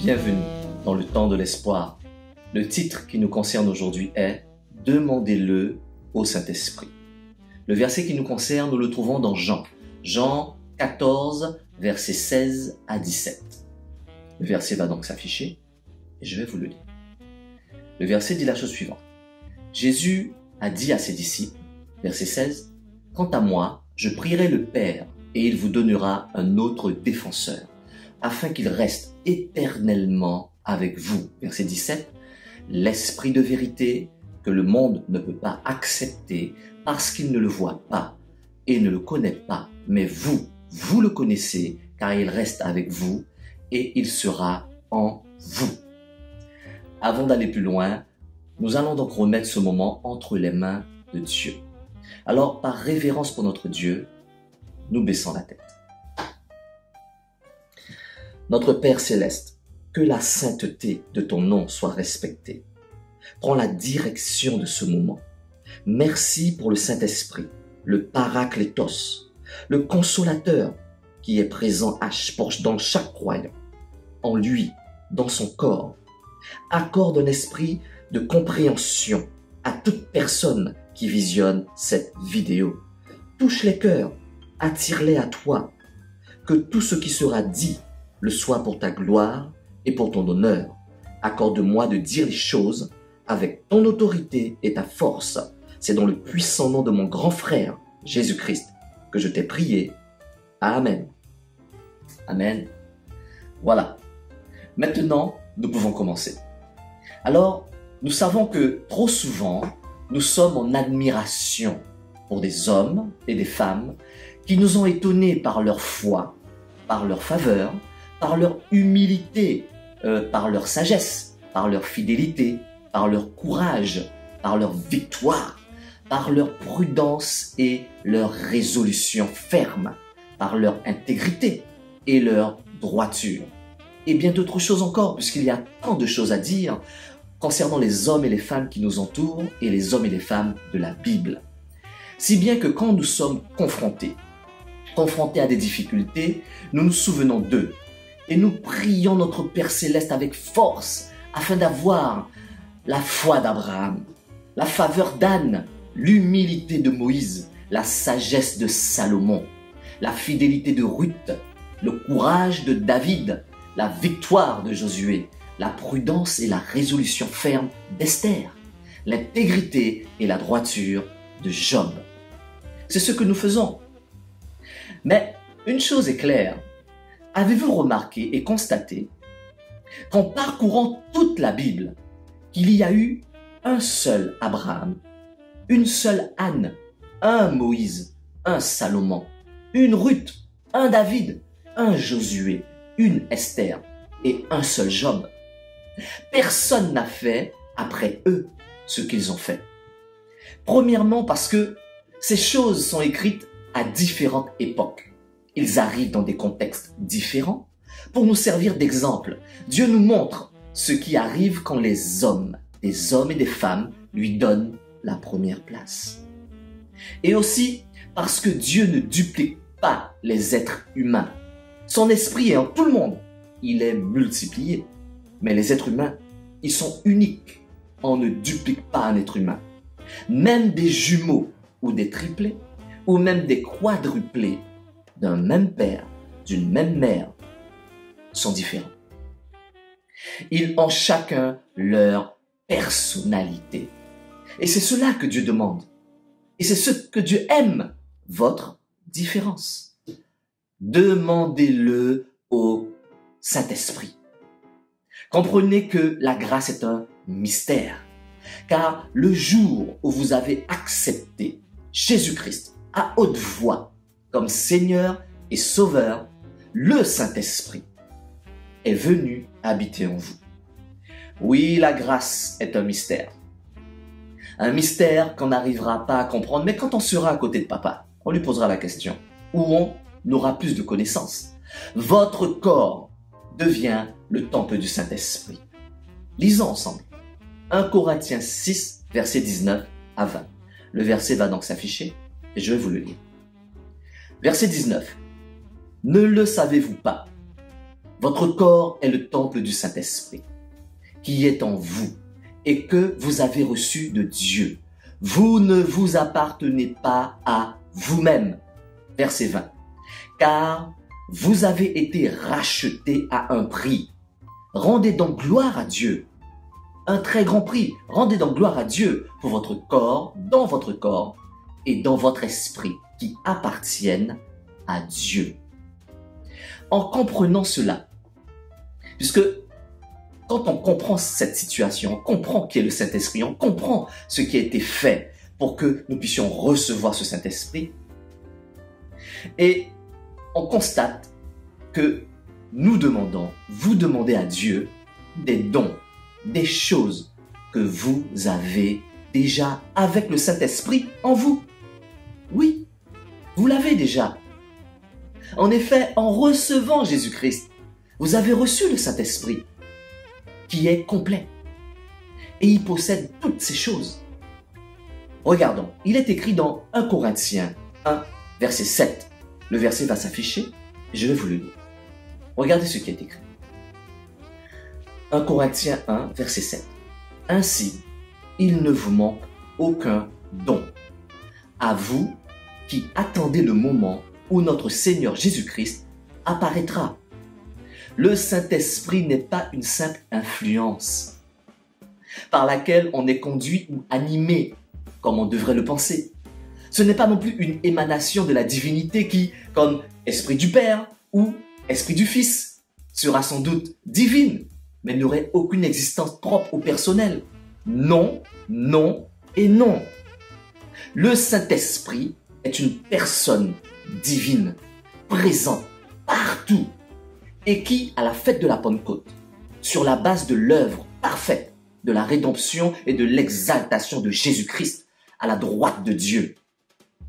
Bienvenue dans le temps de l'espoir. Le titre qui nous concerne aujourd'hui est « Demandez-le au Saint-Esprit ». Le verset qui nous concerne, nous le trouvons dans Jean 14, versets 16 à 17. Le verset va donc s'afficher et je vais vous le lire. Le verset dit la chose suivante. Jésus a dit à ses disciples, verset 16, « Quant à moi, je prierai le Père et il vous donnera un autre défenseur, afin qu'il reste éternellement avec vous. » Verset 17, « L'Esprit de vérité que le monde ne peut pas accepter parce qu'il ne le voit pas et ne le connaît pas, mais vous le connaissez car il reste avec vous et il sera en vous. » Avant d'aller plus loin, nous allons donc remettre ce moment entre les mains de Dieu. Alors, par révérence pour notre Dieu, nous baissons la tête. Notre Père céleste, que la sainteté de ton nom soit respectée. Prends la direction de ce moment. Merci pour le Saint-Esprit, le Paraklétos, le Consolateur qui est présent dans chaque croyant, en lui, dans son corps. Accorde un esprit de compréhension à toute personne qui visionne cette vidéo. Touche les cœurs, attire-les à toi. Que tout ce qui sera dit le soit pour ta gloire et pour ton honneur. Accorde-moi de dire les choses avec ton autorité et ta force. C'est dans le puissant nom de mon grand frère, Jésus-Christ, que je t'ai prié. Amen. Amen. Voilà. Maintenant, nous pouvons commencer. Alors, nous savons que trop souvent, nous sommes en admiration pour des hommes et des femmes qui nous ont étonnés par leur foi, par leur faveur, par leur humilité, par leur sagesse, par leur fidélité, par leur courage, par leur victoire, par leur prudence et leur résolution ferme, par leur intégrité et leur droiture. Et bien d'autres choses encore, puisqu'il y a tant de choses à dire concernant les hommes et les femmes qui nous entourent et les hommes et les femmes de la Bible. Si bien que quand nous sommes confrontés à des difficultés, nous nous souvenons d'eux et nous prions notre Père Céleste avec force afin d'avoir la foi d'Abraham, la faveur d'Anne, l'humilité de Moïse, la sagesse de Salomon, la fidélité de Ruth, le courage de David, la victoire de Josué, la prudence et la résolution ferme d'Esther, l'intégrité et la droiture de Job. C'est ce que nous faisons. Mais une chose est claire, avez-vous remarqué et constaté qu'en parcourant toute la Bible, qu'il y a eu un seul Abraham, une seule Anne, un Moïse, un Salomon, une Ruth, un David, un Josué, une Esther et un seul Job. Personne n'a fait après eux ce qu'ils ont fait. Premièrement parce que ces choses sont écrites à différentes époques. Ils arrivent dans des contextes différents pour nous servir d'exemple. Dieu nous montre ce qui arrive quand les hommes et des femmes lui donnent la première place. Et aussi parce que Dieu ne duplique pas les êtres humains. Son esprit est en tout le monde. Il est multiplié. Mais les êtres humains, ils sont uniques. On ne duplique pas un être humain. Même des jumeaux ou des triplés, ou même des quadruplés d'un même père, d'une même mère, sont différents. Ils ont chacun leur personnalité. Et c'est cela que Dieu demande. Et c'est ce que Dieu aime, votre différence. Demandez-le au Saint-Esprit. Comprenez que la grâce est un mystère, car le jour où vous avez accepté Jésus-Christ à haute voix comme Seigneur et Sauveur, le Saint-Esprit est venu habiter en vous. Oui, la grâce est un mystère. Un mystère qu'on n'arrivera pas à comprendre, mais quand on sera à côté de papa, on lui posera la question, où on aura plus de connaissances. Votre corps devient le temple du Saint-Esprit. Lisons ensemble. 1 Corinthiens 6, versets 19 à 20. Le verset va donc s'afficher et je vais vous le lire. Verset 19. Ne le savez-vous pas? Votre corps est le temple du Saint-Esprit qui est en vous et que vous avez reçu de Dieu. Vous ne vous appartenez pas à vous-même. Verset 20. Car vous avez été rachetés à un prix. Rendez donc gloire à Dieu. Un très grand prix. Rendez donc gloire à Dieu pour votre corps et dans votre esprit qui appartiennent à Dieu. En comprenant cela, puisque quand on comprend cette situation, on comprend qui est le Saint-Esprit, on comprend ce qui a été fait pour que nous puissions recevoir ce Saint-Esprit, et on constate que nous demandons, vous demandez à Dieu des dons, des choses que vous avez déjà avec le Saint-Esprit en vous. Oui, vous l'avez déjà. En effet, en recevant Jésus-Christ, vous avez reçu le Saint-Esprit qui est complet. Et il possède toutes ces choses. Regardons, il est écrit dans 1 Corinthiens 1, verset 7. Le verset va s'afficher, je vais vous le lire. Regardez ce qui est écrit. 1 Corinthiens 1, verset 7. Ainsi, il ne vous manque aucun don. À vous qui attendez le moment où notre Seigneur Jésus-Christ apparaîtra. Le Saint-Esprit n'est pas une simple influence par laquelle on est conduit ou animé, comme on devrait le penser. Ce n'est pas non plus une émanation de la divinité qui, comme Esprit du Père ou Esprit du Fils, sera sans doute divine, mais n'aurait aucune existence propre ou personnelle. Non, non et non. Le Saint-Esprit est une personne divine, présente partout, et qui, à la fête de la Pentecôte, sur la base de l'œuvre parfaite de la rédemption et de l'exaltation de Jésus-Christ à la droite de Dieu,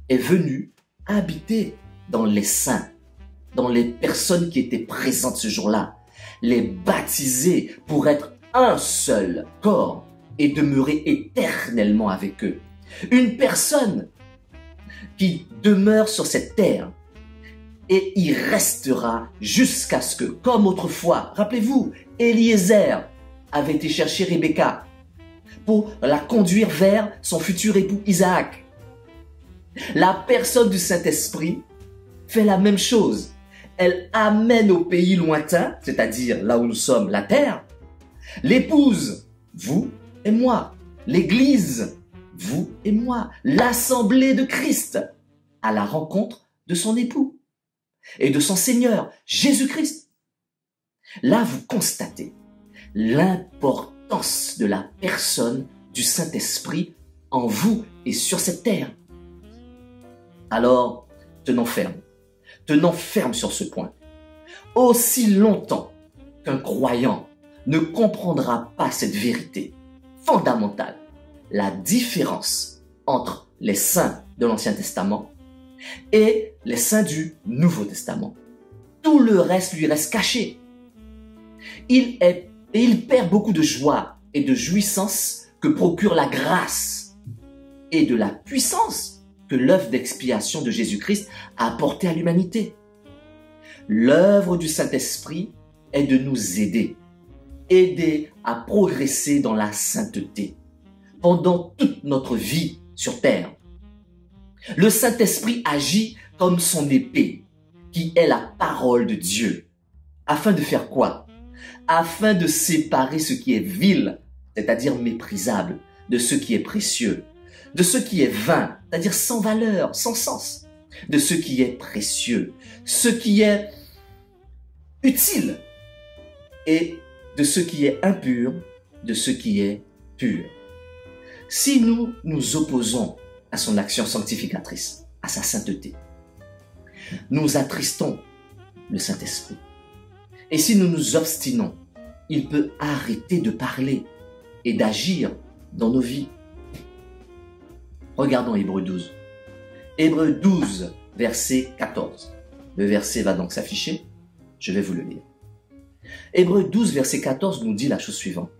est venu habiter dans les saints, dans les personnes qui étaient présentes ce jour-là, les baptiser pour être un seul corps et demeurer éternellement avec eux. Une personne qui demeure sur cette terre et y restera jusqu'à ce que, comme autrefois, rappelez-vous, Eliezer avait été chercher Rebecca pour la conduire vers son futur époux Isaac. La personne du Saint-Esprit fait la même chose. Elle amène au pays lointain, c'est-à-dire là où nous sommes, la terre, l'épouse, vous et moi, l'Église, vous et moi, l'assemblée de Christ, à la rencontre de son époux et de son Seigneur, Jésus-Christ. Là, vous constatez l'importance de la personne du Saint-Esprit en vous et sur cette terre. Alors, tenons ferme sur ce point. Aussi longtemps qu'un croyant ne comprendra pas cette vérité fondamentale, la différence entre les saints de l'Ancien Testament et les saints du Nouveau Testament, tout le reste lui reste caché. Il perd beaucoup de joie et de jouissance que procure la grâce et de la puissance que l'œuvre d'expiation de Jésus-Christ a apportée à l'humanité. L'œuvre du Saint-Esprit est de nous aider à progresser dans la sainteté pendant toute notre vie sur terre. Le Saint-Esprit agit comme son épée, qui est la parole de Dieu. Afin de faire quoi? Afin de séparer ce qui est vil, c'est-à-dire méprisable, de ce qui est précieux, de ce qui est vain, c'est-à-dire sans valeur, sans sens, de ce qui est précieux, ce qui est utile, et de ce qui est impur, de ce qui est pur. Si nous nous opposons à son action sanctificatrice, à sa sainteté, nous attristons le Saint-Esprit. Et si nous nous obstinons, il peut arrêter de parler et d'agir dans nos vies. Regardons Hébreux 12. Hébreux 12, verset 14. Le verset va donc s'afficher. Je vais vous le lire. Hébreux 12, verset 14 nous dit la chose suivante.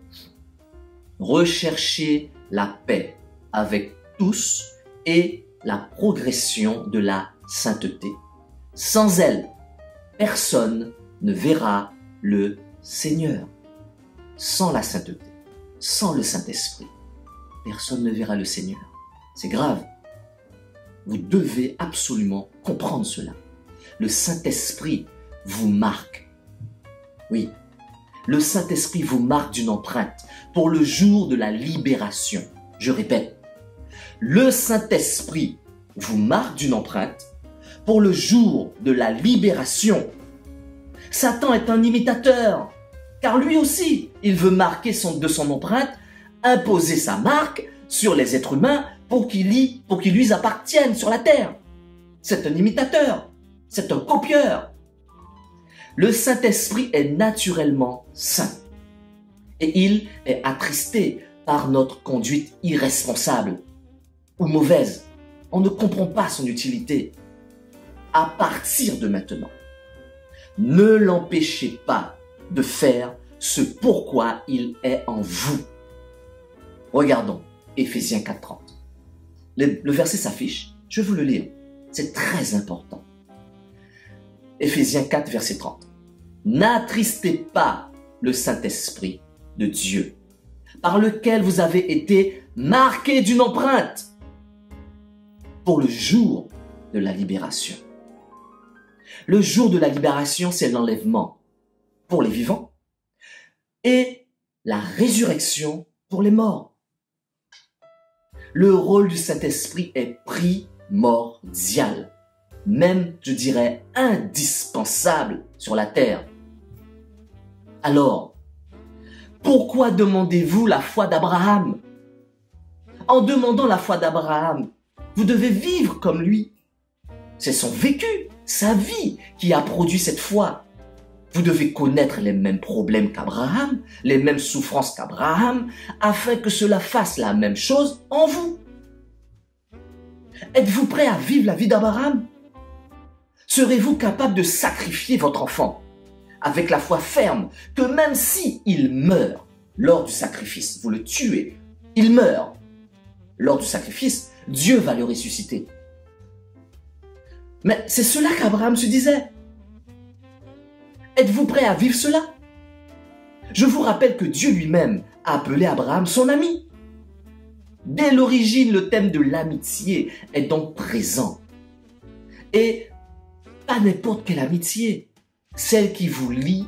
Recherchez la paix avec tous et la progression de la sainteté. Sans elle, personne ne verra le Seigneur. Sans la sainteté, sans le Saint-Esprit, personne ne verra le Seigneur. C'est grave. Vous devez absolument comprendre cela. Le Saint-Esprit vous marque. Oui, le Saint-Esprit vous marque d'une empreinte pour le jour de la libération. Je répète, le Saint-Esprit vous marque d'une empreinte pour le jour de la libération. Satan est un imitateur, car lui aussi, il veut marquer de son empreinte, imposer sa marque sur les êtres humains pour qu'ils lui appartiennent sur la terre. C'est un imitateur, c'est un copieur. Le Saint-Esprit est naturellement saint et il est attristé par notre conduite irresponsable ou mauvaise. On ne comprend pas son utilité. À partir de maintenant, ne l'empêchez pas de faire ce pourquoi il est en vous. Regardons Éphésiens 4:30. Le verset s'affiche, je vais vous le lire. C'est très important. Éphésiens 4, verset 30. N'attristez pas le Saint-Esprit de Dieu, par lequel vous avez été marqués d'une empreinte pour le jour de la libération. Le jour de la libération, c'est l'enlèvement pour les vivants et la résurrection pour les morts. Le rôle du Saint-Esprit est primordial, même, je dirais, indispensable sur la terre. Alors, pourquoi demandez-vous la foi d'Abraham? En demandant la foi d'Abraham, vous devez vivre comme lui. C'est son vécu, sa vie qui a produit cette foi. Vous devez connaître les mêmes problèmes qu'Abraham, les mêmes souffrances qu'Abraham, afin que cela fasse la même chose en vous. Êtes-vous prêt à vivre la vie d'Abraham? Serez-vous capable de sacrifier votre enfant avec la foi ferme que même si il meurt lors du sacrifice, vous le tuez, il meurt lors du sacrifice, Dieu va le ressusciter. Mais c'est cela qu'Abraham se disait. Êtes-vous prêt à vivre cela? Je vous rappelle que Dieu lui-même a appelé Abraham son ami. Dès l'origine, le thème de l'amitié est donc présent. Et pas n'importe quelle amitié, celle qui vous lie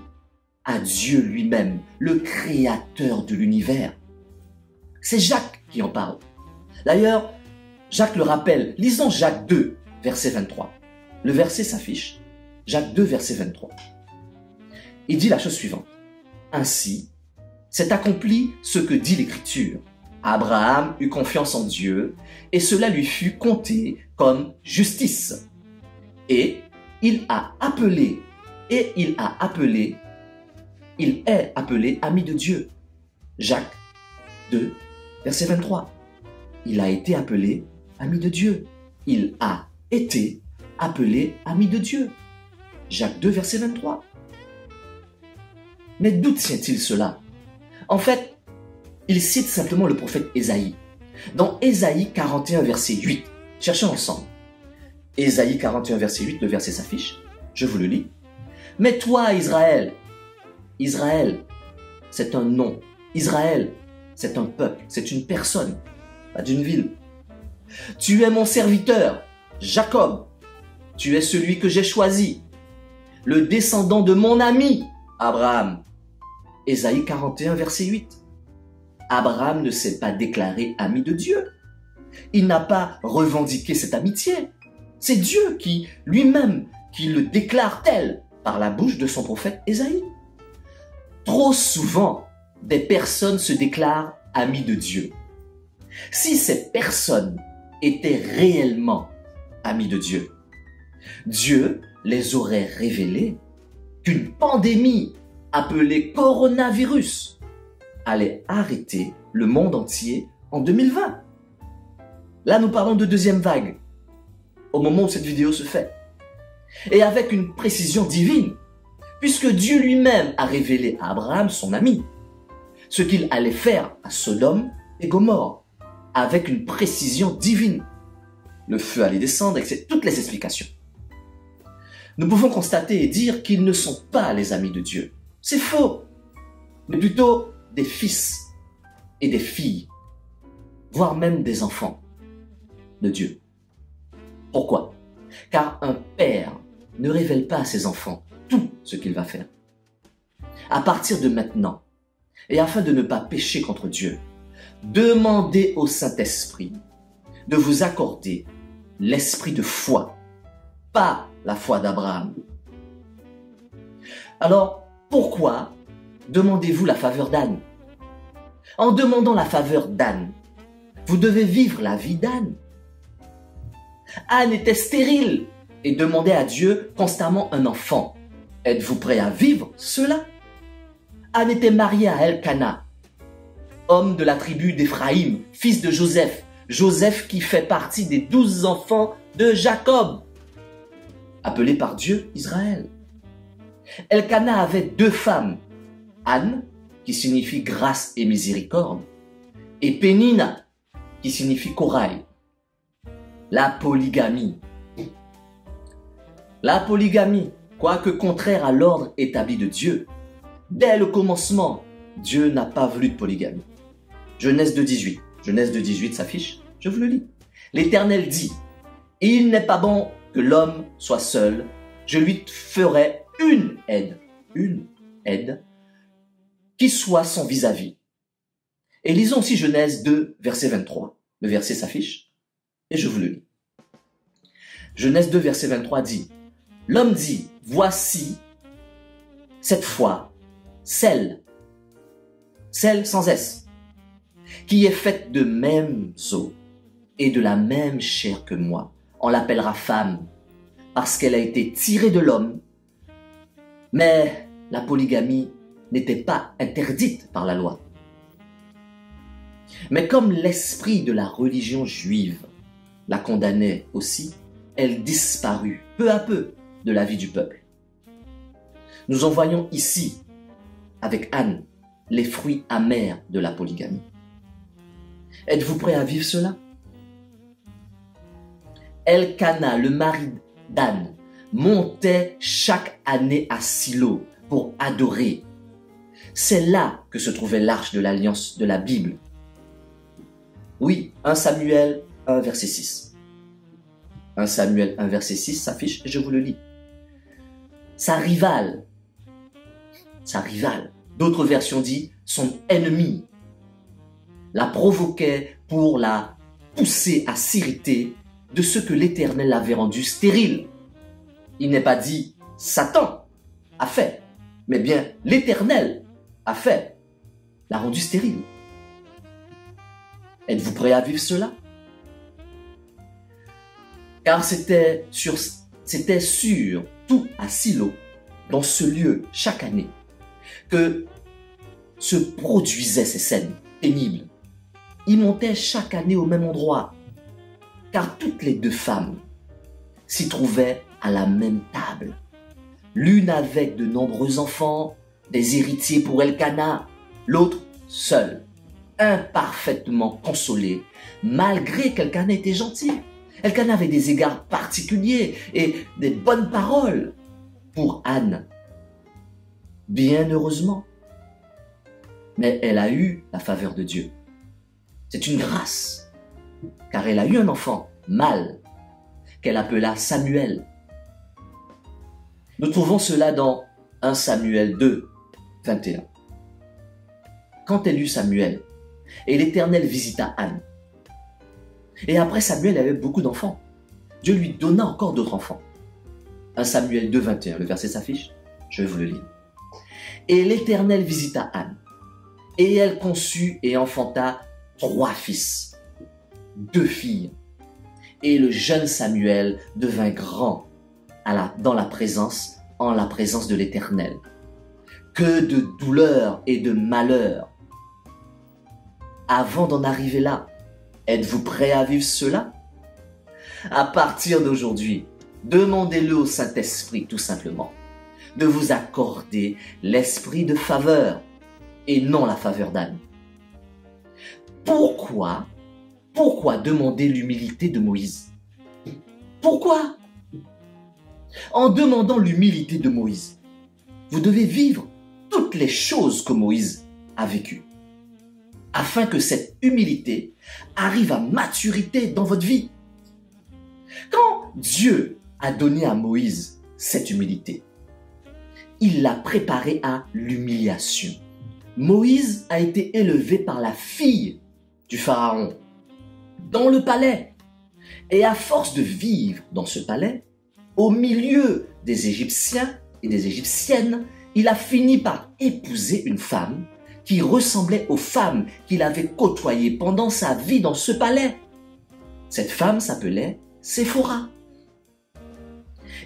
à Dieu lui-même, le créateur de l'univers. C'est Jacques qui en parle. D'ailleurs, Jacques le rappelle. Lisons Jacques 2, verset 23. Le verset s'affiche. Jacques 2, verset 23. Il dit la chose suivante. Ainsi, s'est accompli ce que dit l'Écriture. Abraham eut confiance en Dieu et cela lui fut compté comme justice. Et il est appelé ami de Dieu. Jacques 2, verset 23. Il a été appelé ami de Dieu. Il a été appelé ami de Dieu. Jacques 2, verset 23. Mais d'où tient-il cela? En fait, il cite simplement le prophète Ésaïe. Dans Ésaïe 41, verset 8, cherchons ensemble. Ésaïe 41, verset 8, le verset s'affiche. Je vous le lis. Mais toi, Israël, Israël, c'est un nom. Israël, c'est un peuple, c'est une personne, pas d'une ville. Tu es mon serviteur, Jacob. Tu es celui que j'ai choisi, le descendant de mon ami, Abraham. Ésaïe 41, verset 8. Abraham ne s'est pas déclaré ami de Dieu. Il n'a pas revendiqué cette amitié. C'est Dieu qui, lui-même, qui le déclare tel par la bouche de son prophète Ésaïe. Trop souvent, des personnes se déclarent amis de Dieu. Si ces personnes étaient réellement amis de Dieu, Dieu les aurait révélé qu'une pandémie appelée coronavirus allait arrêter le monde entier en 2020. Là, nous parlons de deuxième vague, au moment où cette vidéo se fait. Et avec une précision divine, puisque Dieu lui-même a révélé à Abraham, son ami, ce qu'il allait faire à Sodome et Gomorrhe, avec une précision divine. Le feu allait descendre, et toutes les explications. Nous pouvons constater et dire qu'ils ne sont pas les amis de Dieu, C'est faux. Mais plutôt des fils et des filles, voire même des enfants de Dieu. Pourquoi? Car un père ne révèle pas à ses enfants tout ce qu'il va faire. À partir de maintenant, et afin de ne pas pécher contre Dieu, demandez au Saint-Esprit de vous accorder l'esprit de foi, pas la foi d'Abraham. Alors, pourquoi demandez-vous la faveur d'Anne? En demandant la faveur d'Anne, vous devez vivre la vie d'Anne. Anne était stérile et demandait à Dieu constamment un enfant. Êtes-vous prêt à vivre cela? Anne était mariée à Elkana, homme de la tribu d'Éphraïm, fils de Joseph. Joseph qui fait partie des 12 enfants de Jacob, appelés par Dieu Israël. Elkana avait 2 femmes, Anne, qui signifie grâce et miséricorde, et Pénina, qui signifie corail. La polygamie. La polygamie, quoique contraire à l'ordre établi de Dieu, dès le commencement, Dieu n'a pas voulu de polygamie. Genèse 2:18. Genèse 2:18 s'affiche, je vous le lis. L'Éternel dit, « Il n'est pas bon que l'homme soit seul, je lui ferai une aide, qui soit son vis-à-vis. » Et lisons aussi Genèse 2, verset 23. Le verset s'affiche, et je vous le lis. Genèse 2, verset 23 dit, « L'homme dit, voici, cette fois, celle sans S, qui est faite de mêmes os et de la même chair que moi. On l'appellera femme, parce qu'elle a été tirée de l'homme. Mais la polygamie n'était pas interdite par la loi. Mais comme l'esprit de la religion juive la condamnait aussi, elle disparut peu à peu de la vie du peuple. Nous en voyons ici, avec Anne, les fruits amers de la polygamie. Êtes-vous prêt à vivre cela? Elkana, le mari d'Anne, montait chaque année à Silo pour adorer. C'est là que se trouvait l'arche de l'alliance de la Bible. Oui, 1 Samuel 1, verset 6. 1 Samuel 1, verset 6 s'affiche et je vous le lis. Sa rivale, d'autres versions disent son ennemi, la provoquait pour la pousser à s'irriter de ce que l'Éternel avait rendu stérile. Il n'est pas dit Satan a fait, mais bien l'Éternel a fait, l'a rendu stérile. Êtes-vous prêt à vivre cela? Car c'était surtout à Silo, dans ce lieu, chaque année, que se produisaient ces scènes pénibles. Ils montaient chaque année au même endroit, car toutes les 2 femmes s'y trouvaient à la même table. L'une avec de nombreux enfants, des héritiers pour Elkana, l'autre seule, imparfaitement consolée, malgré qu'Elkana était gentil. Elkana avait des égards particuliers et des bonnes paroles pour Anne. Bien heureusement. Mais elle a eu la faveur de Dieu. C'est une grâce, car elle a eu un enfant mâle qu'elle appela Samuel. Nous trouvons cela dans 1 Samuel 2, 21. Quand elle eut Samuel, et l'Éternel visita Anne. Et après Samuel avait beaucoup d'enfants. Dieu lui donna encore d'autres enfants. 1 Samuel 2, 21, le verset s'affiche, je vais vous le lire. Et l'Éternel visita Anne, et elle conçut et enfanta 3 fils, 2 filles. Et le jeune Samuel devint grand en la présence de l'Éternel. Que de douleur et de malheur. Avant d'en arriver là, êtes-vous prêt à vivre cela? À partir d'aujourd'hui, demandez-le au Saint-Esprit tout simplement de vous accorder l'esprit de faveur et non la faveur d'Anne. Pourquoi demander l'humilité de Moïse? Pourquoi? En demandant l'humilité de Moïse, vous devez vivre toute toutes les choses que Moïse a vécues, afin que cette humilité arrive à maturité dans votre vie. Quand Dieu a donné à Moïse cette humilité, il l'a préparé à l'humiliation. Moïse a été élevé par la fille du Pharaon dans le palais. Et à force de vivre dans ce palais, au milieu des Égyptiens et des Égyptiennes, il a fini par épouser une femme qui ressemblait aux femmes qu'il avait côtoyées pendant sa vie dans ce palais. Cette femme s'appelait Séphora.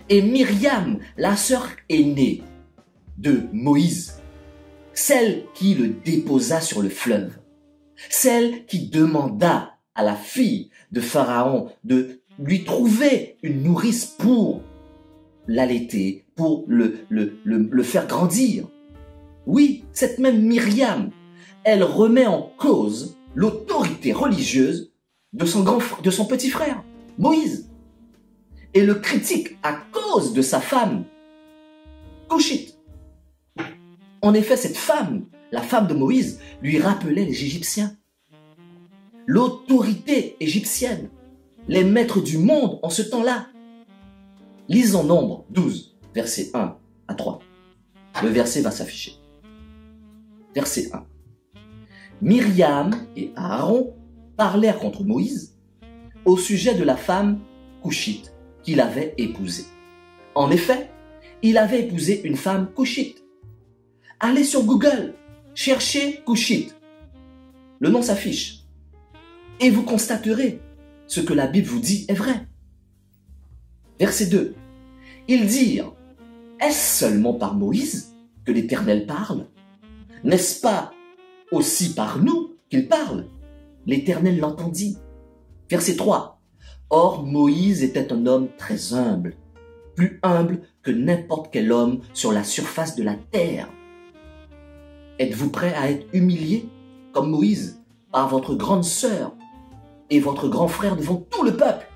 Et Myriam, la sœur aînée de Moïse, celle qui le déposa sur le fleuve, celle qui demanda à la fille de Pharaon de lui trouver une nourrice pour l'allaiter, pour le faire grandir. Oui, cette même Myriam, elle remet en cause l'autorité religieuse de son petit frère, Moïse, et le critique à cause de sa femme, Cushite. En effet, cette femme, la femme de Moïse, lui rappelait les Égyptiens. L'autorité égyptienne, les maîtres du monde en ce temps-là. Lisons Nombre 12, versets 1 à 3. Le verset va s'afficher. Verset 1. Myriam et Aaron parlèrent contre Moïse au sujet de la femme Cushite qu'il avait épousée. En effet, il avait épousé une femme Cushite. Allez sur Google, cherchez Cushite. Le nom s'affiche. Et vous constaterez ce que la Bible vous dit est vrai. Verset 2. Ils dirent, est-ce seulement par Moïse que l'Éternel parle? N'est-ce pas aussi par nous qu'il parle? L'Éternel l'entendit. Verset 3. Or Moïse était un homme très humble, plus humble que n'importe quel homme sur la surface de la terre. Êtes-vous prêt à être humilié comme Moïse par votre grande sœur et votre grand frère devant tout le peuple?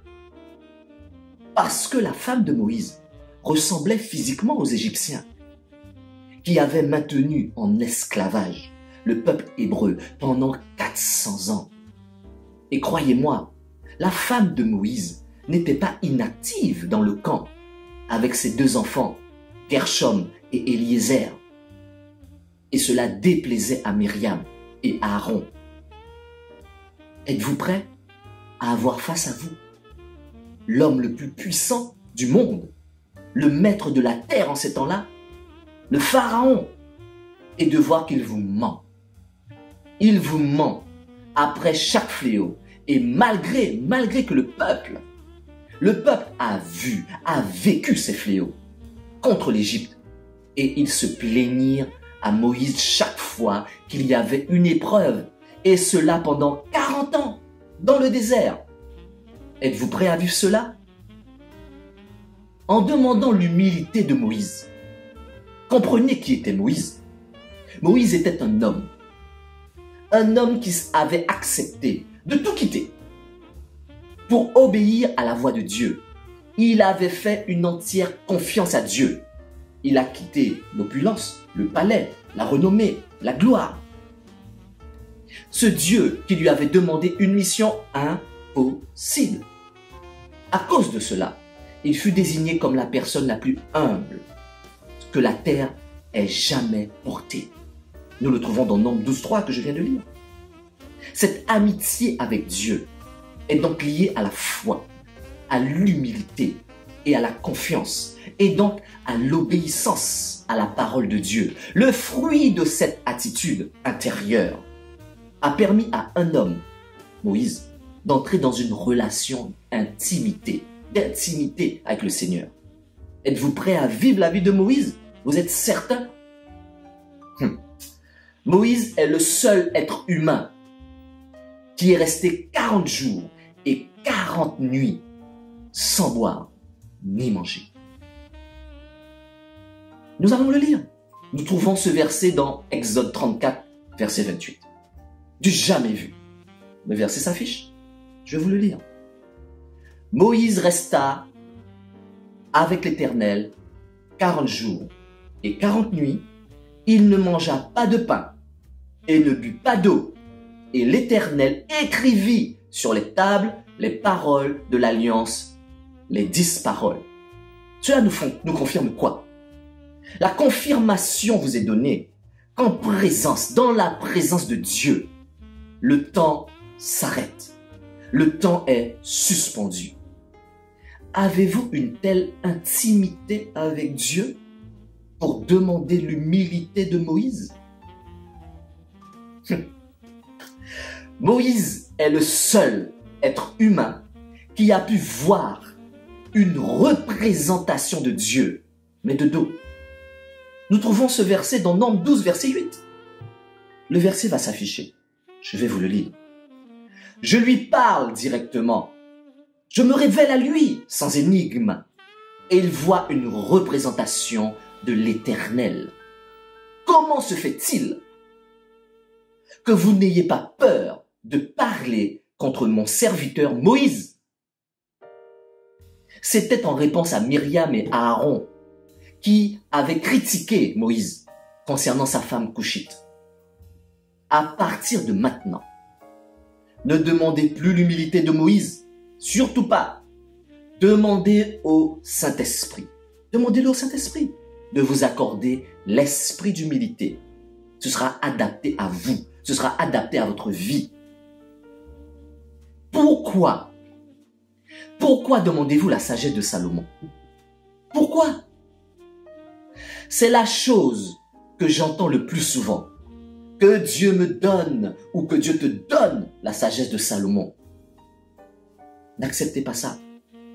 Parce que la femme de Moïse ressemblait physiquement aux Égyptiens qui avaient maintenu en esclavage le peuple hébreu pendant 400 ans. Et croyez-moi, la femme de Moïse n'était pas inactive dans le camp avec ses deux enfants, Gershom et Eliezer. Et cela déplaisait à Myriam et à Aaron. Êtes-vous prêt à avoir face à vous l'homme le plus puissant du monde, le maître de la terre en ces temps-là, le Pharaon, et de voir qu'il vous ment? Il vous ment après chaque fléau, et malgré que le peuple a vécu ces fléaux contre l'Égypte, et ils se plaignirent à Moïse chaque fois qu'il y avait une épreuve, et cela pendant 40 ans dans le désert. Êtes-vous prêt à vivre cela? En demandant l'humilité de Moïse, comprenez qui était Moïse. Moïse était un homme qui avait accepté de tout quitter pour obéir à la voix de Dieu. Il avait fait une entière confiance à Dieu. Il a quitté l'opulence, le palais, la renommée, la gloire. Ce Dieu qui lui avait demandé une mission impossible. À cause de cela, il fut désigné comme la personne la plus humble que la terre ait jamais portée. Nous le trouvons dans Nombre 12.3 que je viens de lire. Cette amitié avec Dieu est donc liée à la foi, à l'humilité et à la confiance, et donc à l'obéissance à la parole de Dieu. Le fruit de cette attitude intérieure a permis à un homme, Moïse, d'entrer dans une relation d'intimité avec le Seigneur. Êtes-vous prêt à vivre la vie de Moïse? Vous êtes certain? Moïse est le seul être humain qui est resté 40 jours et 40 nuits sans boire ni manger. Nous allons le lire. Nous trouvons ce verset dans Exode 34, verset 28. Du jamais vu. Le verset s'affiche. Je vais vous le lire. Moïse resta avec l'Éternel 40 jours et 40 nuits, il ne mangea pas de pain et ne but pas d'eau. Et l'Éternel écrivit sur les tables les paroles de l'alliance, les 10 paroles. Cela nous confirme quoi? La confirmation vous est donnée qu'en présence, dans la présence de Dieu, le temps s'arrête. Le temps est suspendu. Avez-vous une telle intimité avec Dieu pour demander l'humilité de Moïse? Moïse est le seul être humain qui a pu voir une représentation de Dieu, mais de dos. Nous trouvons ce verset dans Nombre 12, verset 8. Le verset va s'afficher. Je vais vous le lire. Je lui parle directement. Je me révèle à lui sans énigme. Et il voit une représentation de l'Éternel. Comment se fait-il que vous n'ayez pas peur de parler contre mon serviteur Moïse? C'était en réponse à Myriam et à Aaron qui avaient critiqué Moïse concernant sa femme couchite. À partir de maintenant, ne demandez plus l'humilité de Moïse, surtout pas. Demandez au Saint-Esprit. Demandez-le au Saint-Esprit de vous accorder l'esprit d'humilité. Ce sera adapté à vous. Ce sera adapté à votre vie. Pourquoi? Pourquoi demandez-vous la sagesse de Salomon? Pourquoi? C'est la chose que j'entends le plus souvent. Que Dieu me donne ou que Dieu te donne la sagesse de Salomon. N'acceptez pas ça.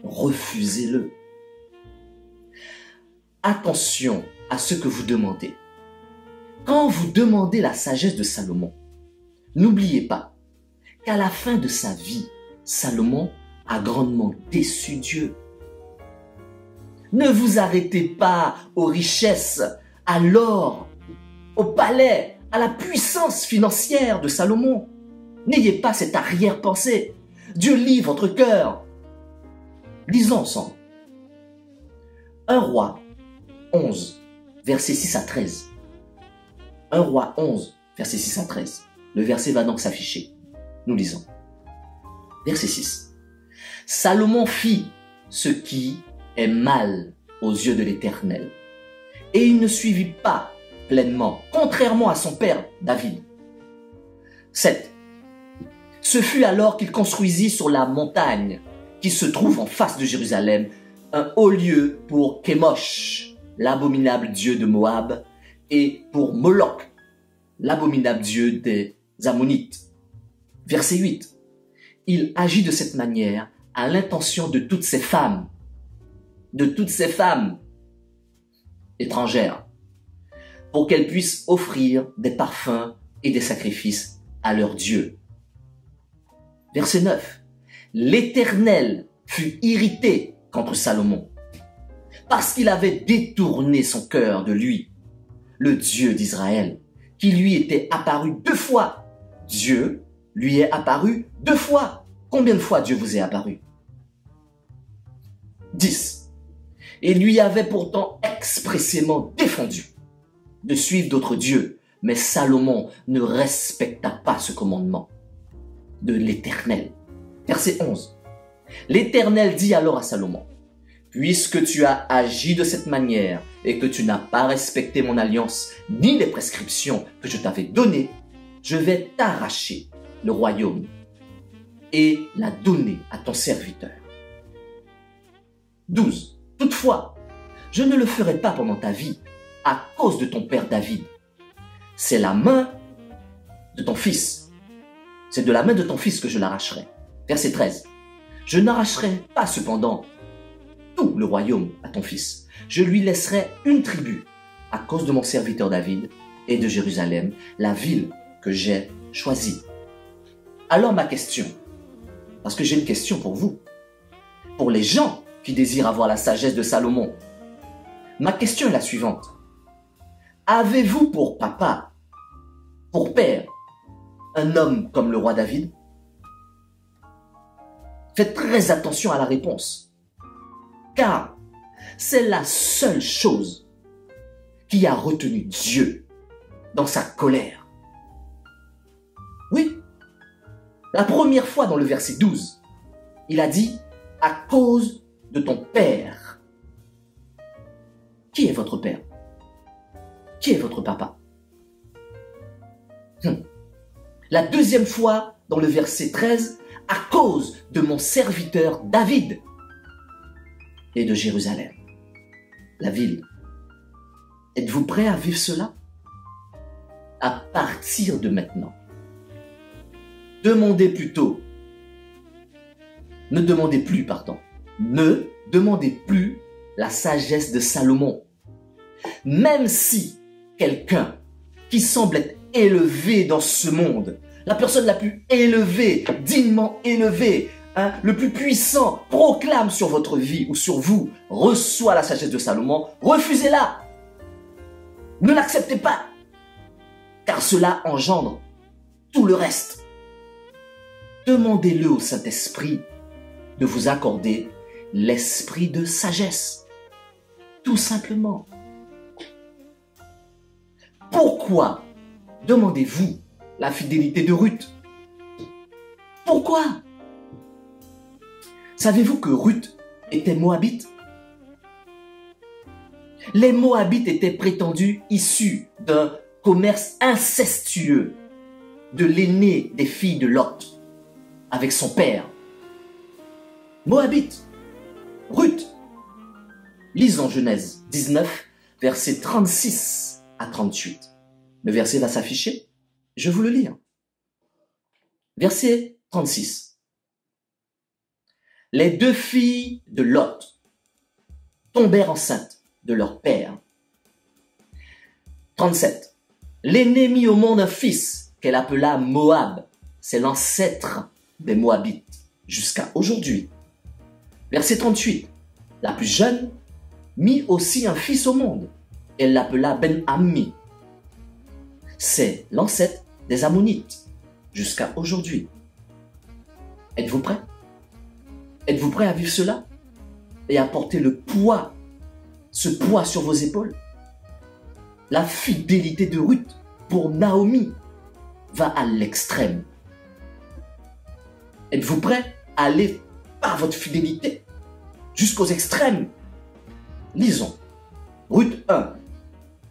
Refusez-le. Attention à ce que vous demandez. Quand vous demandez la sagesse de Salomon, n'oubliez pas qu'à la fin de sa vie, Salomon a grandement déçu Dieu. Ne vous arrêtez pas aux richesses, à l'or, au palais, à la puissance financière de Salomon. N'ayez pas cette arrière-pensée. Dieu lit votre cœur. Lisons ensemble. 1 Roi 11, versets 6 à 13. 1 Roi 11, versets 6 à 13. Le verset va donc s'afficher. Nous lisons. Verset 6. Salomon fit ce qui est mal aux yeux de l'Éternel. Et il ne suivit pas pleinement, contrairement à son père David. 7. Ce fut alors qu'il construisit sur la montagne qui se trouve en face de Jérusalem un haut lieu pour Kémosh, l'abominable dieu de Moab, et pour Moloch, l'abominable dieu des Ammonites. Verset 8. Il agit de cette manière à l'intention de toutes ces femmes étrangères, pour qu'elles puissent offrir des parfums et des sacrifices à leur Dieu. Verset 9. L'Éternel fut irrité contre Salomon, parce qu'il avait détourné son cœur de lui, le Dieu d'Israël, qui lui était apparu 2 fois. Dieu lui est apparu 2 fois. Combien de fois Dieu vous est apparu? 10. Et lui avait pourtant expressément défendu de suivre d'autres dieux. Mais Salomon ne respecta pas ce commandement de l'Éternel. Verset 11. L'Éternel dit alors à Salomon, « Puisque tu as agi de cette manière et que tu n'as pas respecté mon alliance ni les prescriptions que je t'avais données, je vais t'arracher le royaume et la donner à ton serviteur. » 12. Toutefois, je ne le ferai pas pendant ta vie à cause de ton père David. C'est la main de ton fils. C'est de la main de ton fils que je l'arracherai. Verset 13. Je n'arracherai pas cependant tout le royaume à ton fils. Je lui laisserai une tribu à cause de mon serviteur David et de Jérusalem, la ville que j'ai choisie. Alors ma question, parce que j'ai une question pour vous, pour les gens qui désirent avoir la sagesse de Salomon, ma question est la suivante. Avez-vous pour papa, pour père, un homme comme le roi David? Faites très attention à la réponse, car c'est la seule chose qui a retenu Dieu dans sa colère. Oui, la première fois dans le verset 12, il a dit « à cause de ton père ». Qui est votre père? Qui est votre papa? La deuxième fois dans le verset 13, « à cause de mon serviteur David et de Jérusalem ». La ville. Êtes-vous prêt à vivre cela? À partir de maintenant. Demandez plutôt. Ne demandez plus, pardon. Ne demandez plus la sagesse de Salomon. Même si quelqu'un qui semble être élevé dans ce monde, la personne la plus élevée, dignement élevée, le plus puissant, proclame sur votre vie ou sur vous, reçoit la sagesse de Salomon, refusez-la. Ne l'acceptez pas, car cela engendre tout le reste. Demandez-le au Saint-Esprit de vous accorder l'esprit de sagesse. Tout simplement. Pourquoi demandez-vous la fidélité de Ruth? Pourquoi? Savez-vous que Ruth était moabite? Les Moabites étaient prétendus issus d'un commerce incestueux de l'aînée des filles de Lot avec son père. Moabite, Ruth. Lisons Genèse 19, versets 36 à 38. Le verset va s'afficher. Je vais vous le lire. Verset 36. Les deux filles de Lot tombèrent enceintes de leur père. 37. L'aînée mit au monde un fils qu'elle appela Moab. C'est l'ancêtre des Moabites jusqu'à aujourd'hui. Verset 38. La plus jeune mit aussi un fils au monde. Elle l'appela Ben-Ammi. C'est l'ancêtre des Ammonites jusqu'à aujourd'hui. Êtes-vous prêts? Êtes-vous prêts à vivre cela et à porter le poids, ce poids sur vos épaules? La fidélité de Ruth pour Naomi va à l'extrême. Êtes-vous prêts à aller par votre fidélité jusqu'aux extrêmes? Lisons Ruth 1,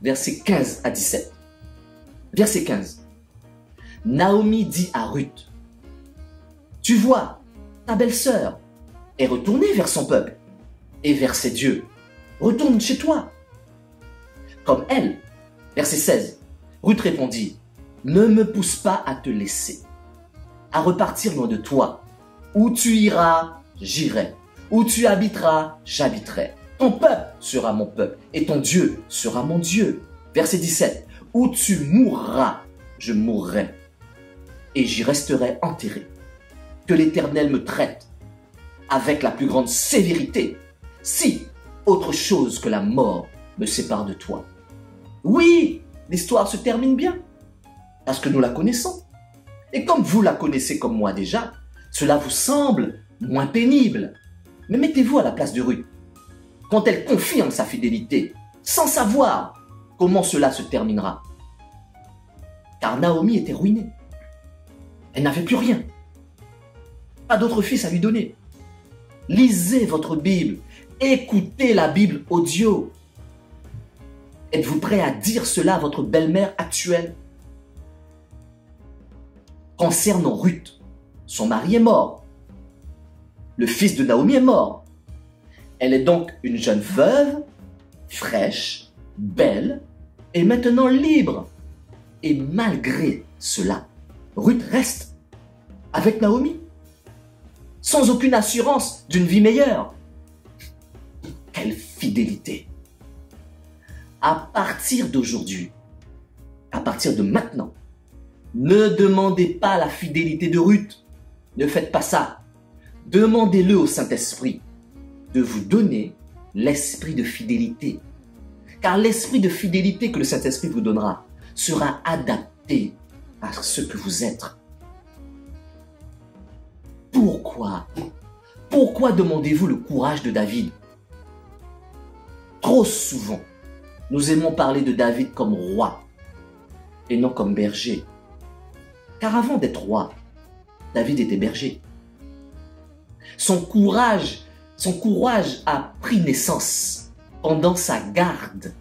versets 15 à 17. Verset 15. Naomi dit à Ruth, « Tu vois, ta belle-sœur est retournée vers son peuple et vers ses dieux. Retourne chez toi. » Comme elle. Verset 16. Ruth répondit, « Ne me pousse pas à te laisser, à repartir loin de toi. Où tu iras, j'irai. Où tu habiteras, j'habiterai. Ton peuple sera mon peuple et ton Dieu sera mon Dieu. » Verset 17. « Où tu mourras, je mourrai et j'y resterai enterré. Que l'Éternel me traite avec la plus grande sévérité, si autre chose que la mort me sépare de toi. » Oui, l'histoire se termine bien, parce que nous la connaissons. Et comme vous la connaissez comme moi déjà, cela vous semble moins pénible. Mais mettez-vous à la place de Ruth. Quand elle confirme sa fidélité, sans savoir comment cela se terminera. Car Naomi était ruinée. Elle n'avait plus rien. Pas d'autre fils à lui donner. Lisez votre Bible. Écoutez la Bible audio. Êtes-vous prêt à dire cela à votre belle-mère actuelle? Concernant Ruth, son mari est mort. Le fils de Naomi est mort. Elle est donc une jeune veuve, fraîche, belle et maintenant libre. Et malgré cela, Ruth reste avec Naomi, sans aucune assurance d'une vie meilleure. Quelle fidélité! À partir d'aujourd'hui, à partir de maintenant, ne demandez pas la fidélité de Ruth. Ne faites pas ça. Demandez-le au Saint-Esprit de vous donner l'esprit de fidélité. Car l'esprit de fidélité que le Saint-Esprit vous donnera sera adapté à ce que vous êtes. Pourquoi? Pourquoi demandez-vous le courage de David? Trop souvent, nous aimons parler de David comme roi. et non comme berger. Car avant d'être roi, David était berger. Son courage a pris naissance pendant sa garde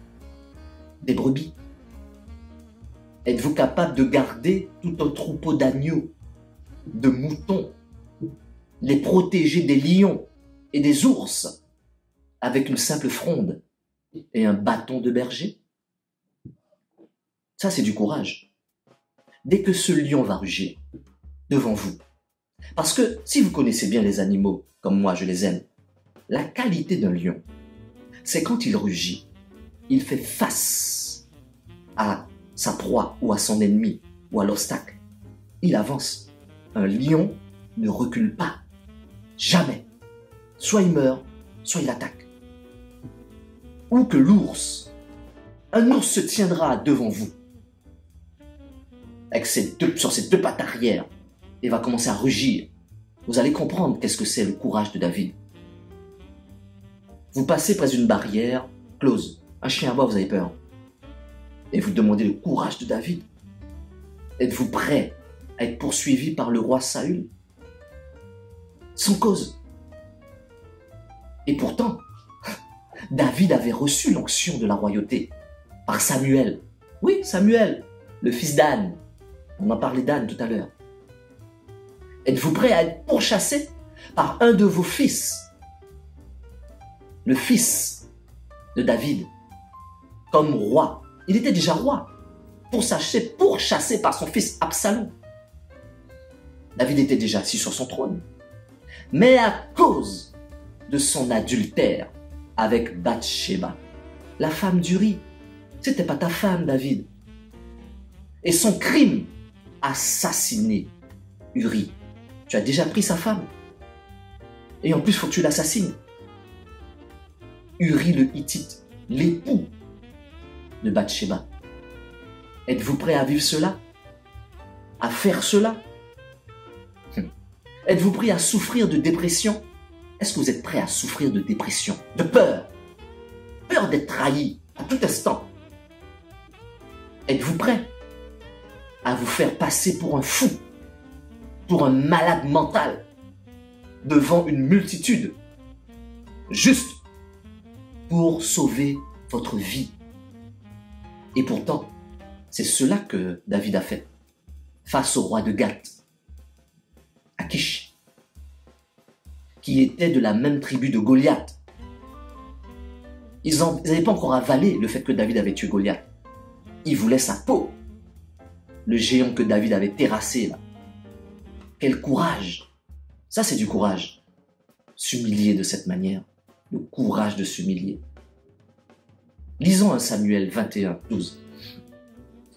des brebis. Êtes-vous capable de garder tout un troupeau d'agneaux, de moutons, les protéger des lions et des ours avec une simple fronde et un bâton de berger? Ça, c'est du courage. Dès que ce lion va rugir devant vous, parce que si vous connaissez bien les animaux, comme moi je les aime, la qualité d'un lion, c'est quand il rugit, il fait face à sa proie ou à son ennemi ou à l'obstacle. Il avance. Un lion ne recule pas. Jamais. Soit il meurt, soit il attaque. Ou que un ours se tiendra devant vous avec sur ses deux pattes arrière et va commencer à rugir. Vous allez comprendre qu'est-ce que c'est le courage de David. Vous passez près d'une barrière close. Un chien aboie, vous avez peur. Et vous demandez le courage de David. Êtes-vous prêt à être poursuivi par le roi Saül? Sans cause. Et pourtant, David avait reçu l'onction de la royauté par Samuel. Oui, Samuel, le fils d'Anne. On en parlait d'Anne tout à l'heure. Êtes-vous prêt à être pourchassé par un de vos fils? Le fils de David, comme roi. Il était déjà roi, pourchassé par son fils Absalom. David était déjà assis sur son trône. Mais à cause de son adultère avec Bathsheba, la femme d'Uri, c'était pas ta femme, David. Et son crime, assassiner Uri. Tu as déjà pris sa femme. Et en plus, il faut que tu l'assassines. Uri le Hittite, l'époux de Bathsheba. Êtes-vous prêt à vivre cela? À faire cela? Êtes-vous prêt à souffrir de dépression? Est-ce que vous êtes prêt à souffrir de dépression, de peur? Peur d'être trahi à tout instant. Êtes-vous prêt à vous faire passer pour un fou, pour un malade mental, devant une multitude, juste pour sauver votre vie? Et pourtant, c'est cela que David a fait face au roi de Gath, Akish, qui était de la même tribu de Goliath. Ils n'avaient pas encore avalé le fait que David avait tué Goliath. Ils voulaient sa peau. Le géant que David avait terrassé là. Quel courage! Ça, c'est du courage. S'humilier de cette manière. Le courage de s'humilier. Lisons 1 Samuel 21, 12.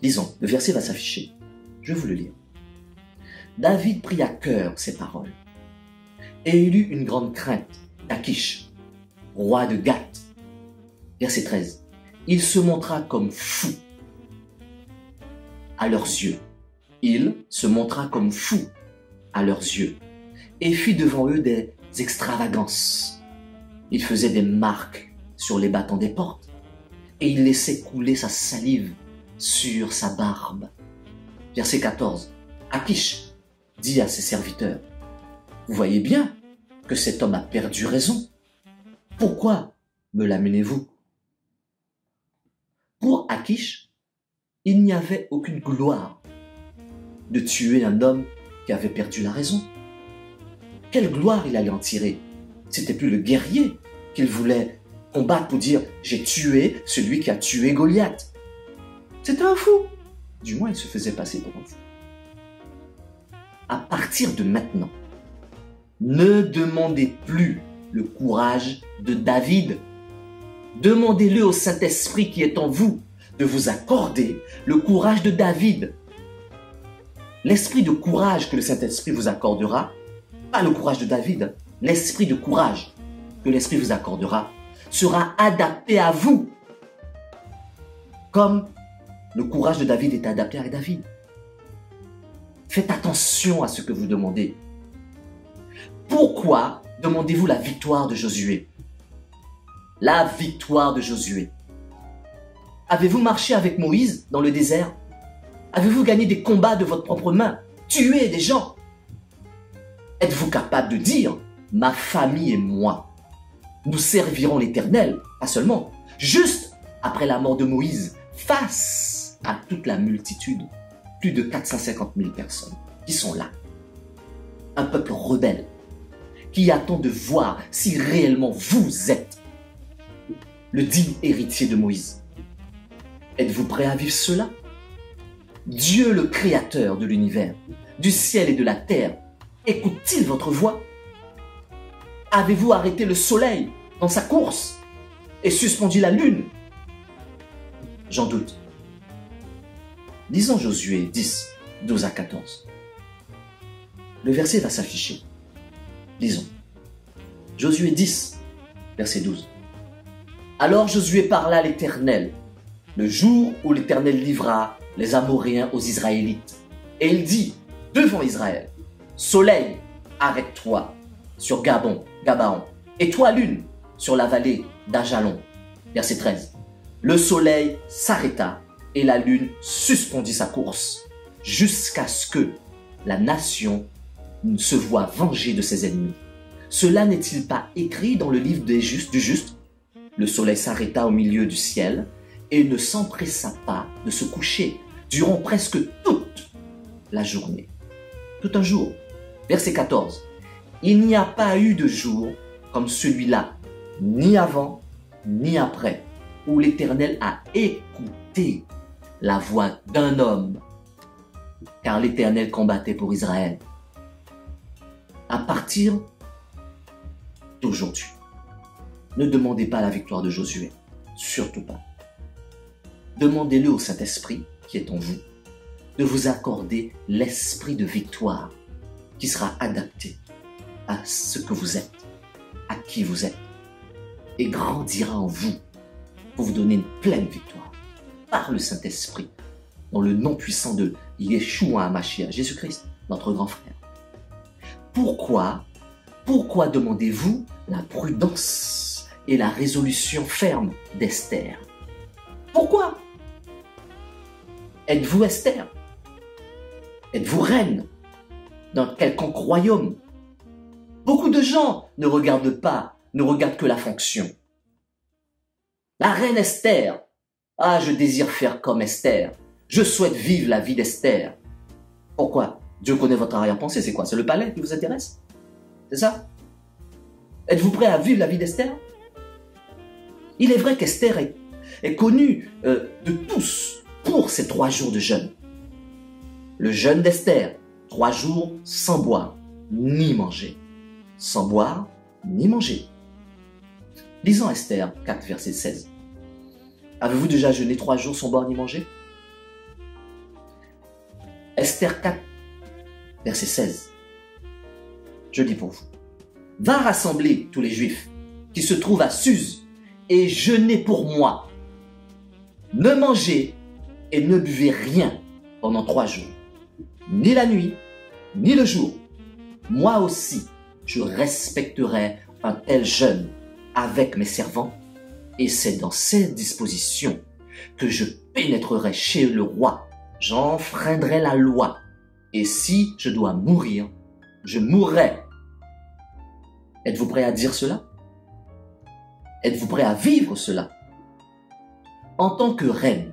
Lisons, le verset va s'afficher. Je vais vous le lire. David prit à cœur ces paroles, et il eut une grande crainte d'Akish, roi de Gath. Verset 13. Il se montra comme fou à leurs yeux. Il se montra comme fou à leurs yeux, et fit devant eux des extravagances. Il faisait des marques sur les battants des portes, et il laissait couler sa salive sur sa barbe. Verset 14. Akish dit à ses serviteurs, vous voyez bien que cet homme a perdu raison. Pourquoi me l'amenez-vous? Pour Akish, il n'y avait aucune gloire de tuer un homme qui avait perdu la raison. Quelle gloire il allait en tirer? C'était plus le guerrier qu'il voulait combattre pour dire « j'ai tué celui qui a tué Goliath ». C'était un fou. Du moins, il se faisait passer pour un fou. À partir de maintenant, ne demandez plus le courage de David. Demandez-le au Saint-Esprit qui est en vous de vous accorder le courage de David. L'esprit de courage que le Saint-Esprit vous accordera, pas le courage de David, l'esprit de courage que l'Esprit vous accordera sera adapté à vous, comme le courage de David est adapté à David. Faites attention à ce que vous demandez. Pourquoi demandez-vous la victoire de Josué? La victoire de Josué. Avez-vous marché avec Moïse dans le désert? Avez-vous gagné des combats de votre propre main? Tué des gens? Êtes-vous capable de dire, ma famille et moi, nous servirons l'Éternel, pas seulement, juste après la mort de Moïse, face à toute la multitude, plus de 450 000 personnes qui sont là. Un peuple rebelle qui attend de voir si réellement vous êtes le digne héritier de Moïse. Êtes-vous prêt à vivre cela? Dieu, le créateur de l'univers, du ciel et de la terre, écoute-t-il votre voix? Avez-vous arrêté le soleil dans sa course et suspendu la lune? J'en doute. Lisons Josué 10, 12 à 14. Le verset va s'afficher. Lisons. Josué 10, verset 12. Alors Josué parla à l'Éternel, le jour où l'Éternel livra les Amoréens aux Israélites. Et il dit, devant Israël, soleil, arrête-toi sur Gabaon, et toi lune, sur la vallée d'Ajalon. Verset 13. Le soleil s'arrêta et la lune suspendit sa course, jusqu'à ce que la nation se voit vengée de ses ennemis. Cela n'est-il pas écrit dans le livre du juste? Le soleil s'arrêta au milieu du ciel et ne s'empressa pas de se coucher durant presque toute la journée. Tout un jour. Verset 14. Il n'y a pas eu de jour comme celui-là, ni avant, ni après, où l'Éternel a écouté la voix d'un homme, car l'Éternel combattait pour Israël. À partir d'aujourd'hui, ne demandez pas la victoire de Josué, surtout pas. Demandez-le au Saint-Esprit qui est en vous, de vous accorder l'esprit de victoire qui sera adapté à ce que vous êtes, à qui vous êtes, et grandira en vous pour vous donner une pleine victoire par le Saint-Esprit, dans le nom puissant de Yeshua HaMashiach, Jésus-Christ, notre grand frère. Pourquoi demandez-vous la prudence et la résolution ferme d'Esther? Pourquoi? Êtes-vous Esther? Êtes-vous reine d'un quelconque royaume? Beaucoup de gens ne regardent que la fonction. La reine Esther. Ah, je désire faire comme Esther. Je souhaite vivre la vie d'Esther. Pourquoi? Dieu connaît votre arrière-pensée. C'est quoi? C'est le palais qui vous intéresse? C'est ça? Êtes-vous prêt à vivre la vie d'Esther? Il est vrai qu'Esther est connue de tous pour ses 3 jours de jeûne. Le jeûne d'Esther, 3 jours sans boire ni manger. Sans boire ni manger. Lisons Esther 4, verset 16. Avez-vous déjà jeûné 3 jours sans boire ni manger? Esther 4, verset 16. Je lis pour vous. Va rassembler tous les Juifs qui se trouvent à Suse et jeûnez pour moi. Ne mangez et ne buvez rien pendant 3 jours, ni la nuit, ni le jour. Moi aussi, je respecterai un tel jeûne avec mes servants, et c'est dans cette disposition que je pénétrerai chez le roi. J'enfreindrai la loi, et si je dois mourir, je mourrai. Êtes-vous prêt à dire cela? Êtes-vous prêt à vivre cela? En tant que reine,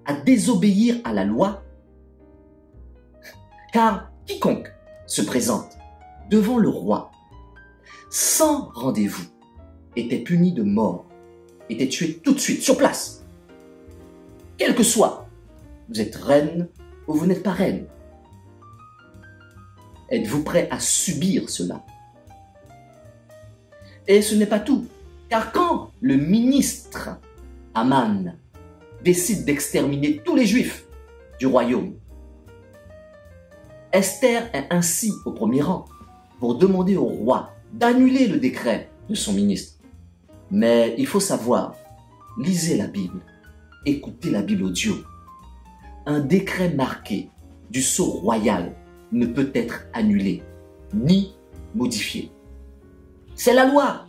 à désobéir à la loi, car quiconque se présente devant le roi sans rendez-vous était puni de mort, était tué tout de suite, sur place. Quel que soit, vous êtes reine ou vous n'êtes pas reine. Êtes-vous prêt à subir cela? Et ce n'est pas tout, car quand le ministre Aman décide d'exterminer tous les Juifs du royaume, Esther est ainsi au premier rang pour demander au roi d'annuler le décret de son ministre. Mais il faut savoir, lisez la Bible, écoutez la Bible audio. Un décret marqué du sceau royal ne peut être annulé ni modifié. C'est la loi.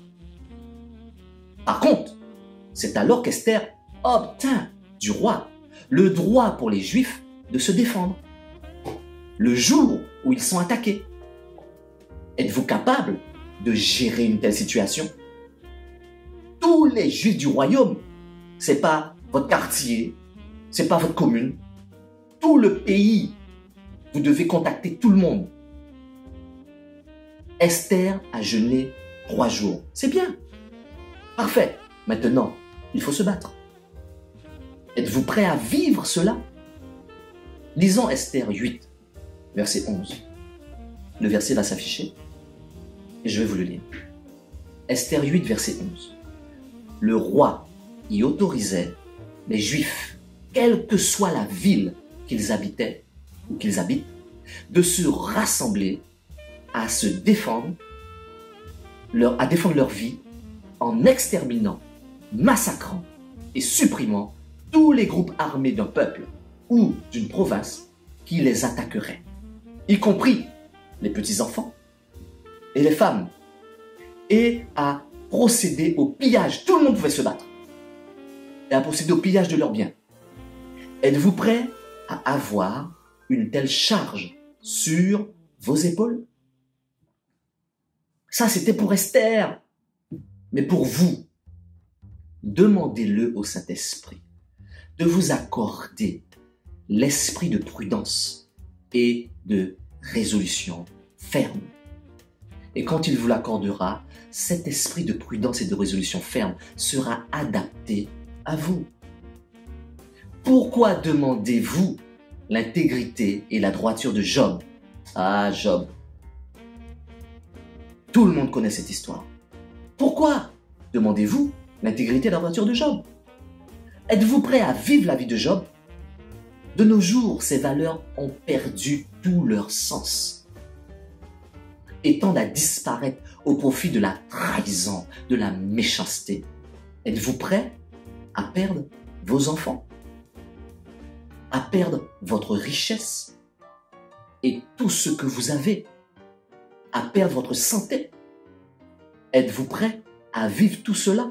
Par contre, c'est alors qu'Esther obtint du roi le droit pour les Juifs de se défendre le jour où ils sont attaqués. Êtes-vous capable de gérer une telle situation? Tous les Juifs du royaume, c'est pas votre quartier, c'est pas votre commune, tout le pays, vous devez contacter tout le monde. Esther a jeûné 3 jours. C'est bien. Parfait. Maintenant, il faut se battre. Êtes-vous prêt à vivre cela? Lisons Esther 8, verset 11. Le verset va s'afficher et je vais vous le lire. Esther 8, verset 11. Le roi y autorisait les Juifs, quelle que soit la ville qu'ils habitaient ou qu'ils habitent, de se rassembler à se défendre, à défendre leur vie en exterminant, massacrant et supprimant tous les groupes armés d'un peuple ou d'une province qui les attaquerait, y compris les petits-enfants et les femmes, et à procéder au pillage. Tout le monde pouvait se battre. Et à procéder au pillage de leurs biens. Êtes-vous prêt à avoir une telle charge sur vos épaules? Ça, c'était pour Esther. Mais pour vous, demandez-le au Saint-Esprit de vous accorder l'esprit de prudence et de résolution ferme. Et quand il vous l'accordera, cet esprit de prudence et de résolution ferme sera adapté à vous. Pourquoi demandez-vous l'intégrité et la droiture de Job? Ah, Job. Tout le monde connaît cette histoire. Pourquoi demandez-vous l'intégrité et la droiture de Job? Êtes-vous prêt à vivre la vie de Job? De nos jours, ces valeurs ont perdu tout leur sens et tendent à disparaître au profit de la trahison, de la méchanceté. Êtes-vous prêt à perdre vos enfants? À perdre votre richesse et tout ce que vous avez? À perdre votre santé? Êtes-vous prêt à vivre tout cela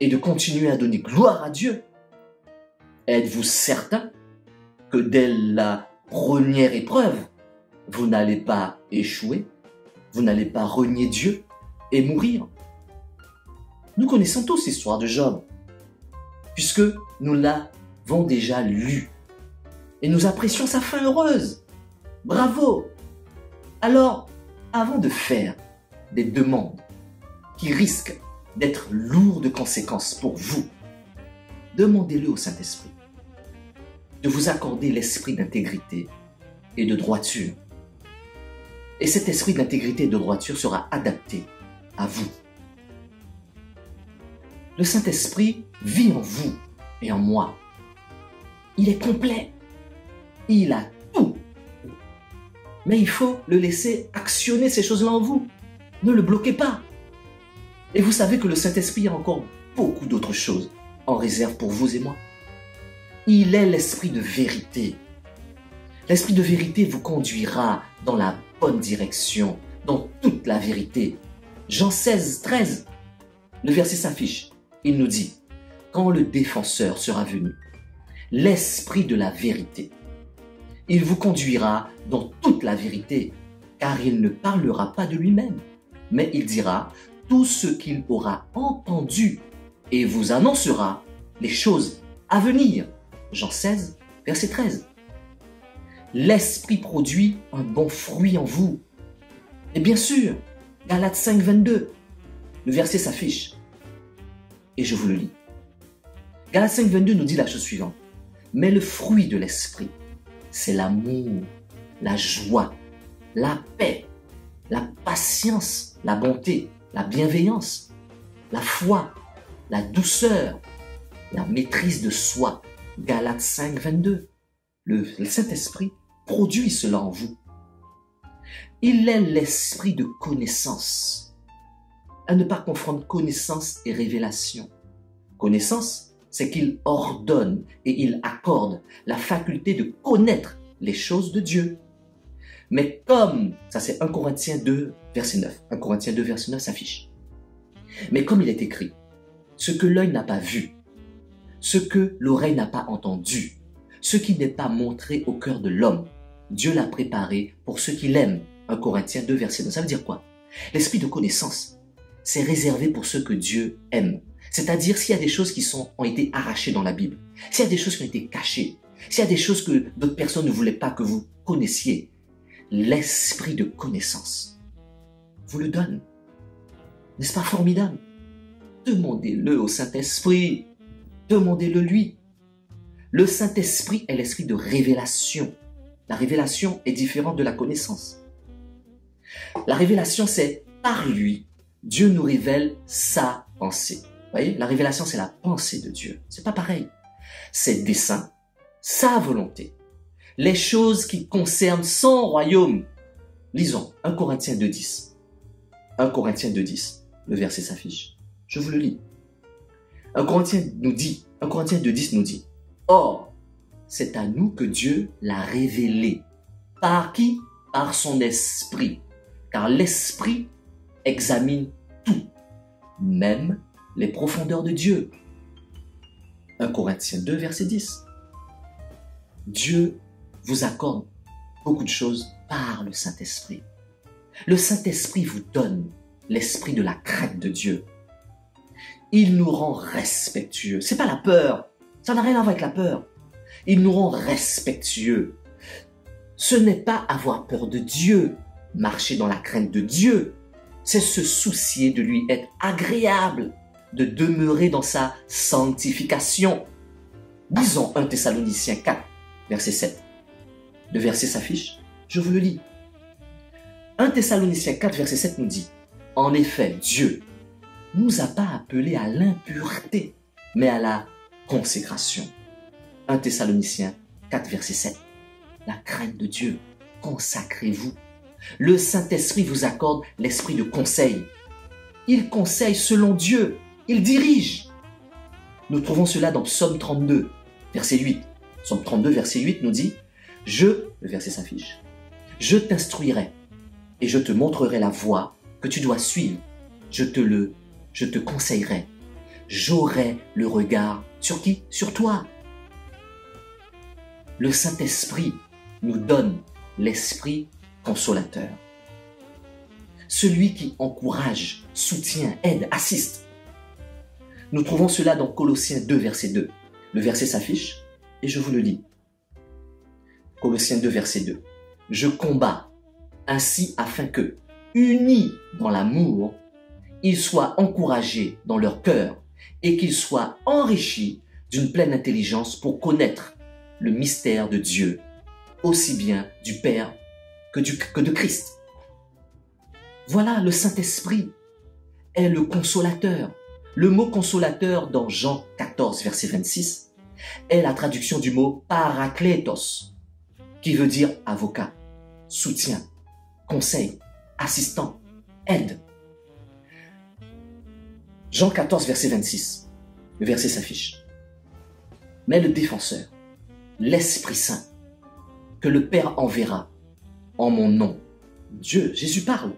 et de continuer à donner gloire à Dieu? Êtes-vous certain que dès la première épreuve, vous n'allez pas échouer, vous n'allez pas renier Dieu et mourir? Nous connaissons tous l'histoire de Job, puisque nous l'avons déjà lue et nous apprécions sa fin heureuse. Bravo! Alors, avant de faire des demandes qui risquent d'être lourdes de conséquences pour vous, demandez-le au Saint-Esprit de vous accorder l'esprit d'intégrité et de droiture. Et cet esprit d'intégrité et de droiture sera adapté à vous. Le Saint-Esprit vit en vous et en moi. Il est complet. Il a tout. Mais il faut le laisser actionner ces choses-là en vous. Ne le bloquez pas. Et vous savez que le Saint-Esprit a encore beaucoup d'autres choses en réserve pour vous et moi. Il est l'esprit de vérité. L'esprit de vérité vous conduira dans la bonne direction, dans toute la vérité. Jean 16, 13, le verset s'affiche. Il nous dit, quand le défenseur sera venu, l'esprit de la vérité, il vous conduira dans toute la vérité, car il ne parlera pas de lui-même, mais il dira tout ce qu'il aura entendu et vous annoncera les choses à venir. Jean 16, verset 13. L'esprit produit un bon fruit en vous. Et bien sûr, Galates 5, 22, le verset s'affiche. Et je vous le lis. Galates 5, 22 nous dit la chose suivante. Mais le fruit de l'esprit, c'est l'amour, la joie, la paix, la patience, la bonté, la bienveillance, la foi, la douceur, la maîtrise de soi. Galates 5, 22. Le Saint-Esprit produit cela en vous. Il est l'esprit de connaissance. À ne pas confondre connaissance et révélation. Connaissance, c'est qu'il ordonne et il accorde la faculté de connaître les choses de Dieu. Mais comme, ça c'est 1 Corinthiens 2, verset 9. 1 Corinthiens 2, verset 9 s'affiche. Mais comme il est écrit, ce que l'œil n'a pas vu, ce que l'oreille n'a pas entendu, ce qui n'est pas montré au cœur de l'homme. Dieu l'a préparé pour ceux qui l'aiment. 1 Corinthiens 2, verset 2. Ça veut dire quoi? L'esprit de connaissance, c'est réservé pour ceux que Dieu aime. C'est-à-dire s'il y a des choses qui ont été arrachées dans la Bible, s'il y a des choses qui ont été cachées, s'il y a des choses que d'autres personnes ne voulaient pas que vous connaissiez, l'esprit de connaissance vous le donne. N'est-ce pas formidable? Demandez-le au Saint-Esprit. Demandez-le lui. Le Saint-Esprit est l'esprit de révélation. La révélation est différente de la connaissance. La révélation, c'est par lui, Dieu nous révèle sa pensée. Vous voyez, la révélation, c'est la pensée de Dieu. C'est pas pareil. Ses desseins, sa volonté. Les choses qui concernent son royaume. Lisons 1 Corinthiens 2.10. 1 Corinthiens 2.10. Le verset s'affiche. Je vous le lis. 1 Corinthiens 2.10 nous dit, or, c'est à nous que Dieu l'a révélé. Par qui? Par son esprit. Car l'esprit examine tout, même les profondeurs de Dieu. 1 Corinthiens 2, verset 10. Dieu vous accorde beaucoup de choses par le Saint-Esprit. Le Saint-Esprit vous donne l'esprit de la crainte de Dieu. Il nous rend respectueux. C'est pas la peur. Ça n'a rien à voir avec la peur. Il nous rend respectueux. Ce n'est pas avoir peur de Dieu, marcher dans la crainte de Dieu. C'est se soucier de lui être agréable, de demeurer dans sa sanctification. Disons 1 Thessaloniciens 4, verset 7. Le verset s'affiche, je vous le lis. 1 Thessaloniciens 4, verset 7 nous dit, en effet, Dieu nous a pas appelés à l'impureté, mais à la consécration. 1 Thessaloniciens 4, verset 7. La crainte de Dieu, consacrez-vous. Le Saint-Esprit vous accorde l'esprit de conseil. Il conseille selon Dieu. Il dirige. Nous trouvons cela dans Psaume 32, verset 8. Psaume 32, verset 8 nous dit, le verset s'affiche, je t'instruirai et je te montrerai la voie que tu dois suivre. Je te conseillerai. J'aurai le regard sur qui? Sur toi. Le Saint-Esprit nous donne l'esprit consolateur. Celui qui encourage, soutient, aide, assiste. Nous trouvons cela dans Colossiens 2, verset 2. Le verset s'affiche et je vous le lis. Colossiens 2, verset 2. Je combats ainsi afin que, unis dans l'amour, ils soient encouragés dans leur cœur et qu'ils soient enrichis d'une pleine intelligence pour connaître le mystère de Dieu, aussi bien du Père que de Christ. Voilà, le Saint-Esprit est le consolateur. Le mot consolateur dans Jean 14, verset 26, est la traduction du mot parakletos, qui veut dire avocat, soutien, conseil, assistant, aide. Jean 14, verset 26, le verset s'affiche. Mais le défenseur, l'Esprit Saint, que le Père enverra en mon nom, Dieu, Jésus parle,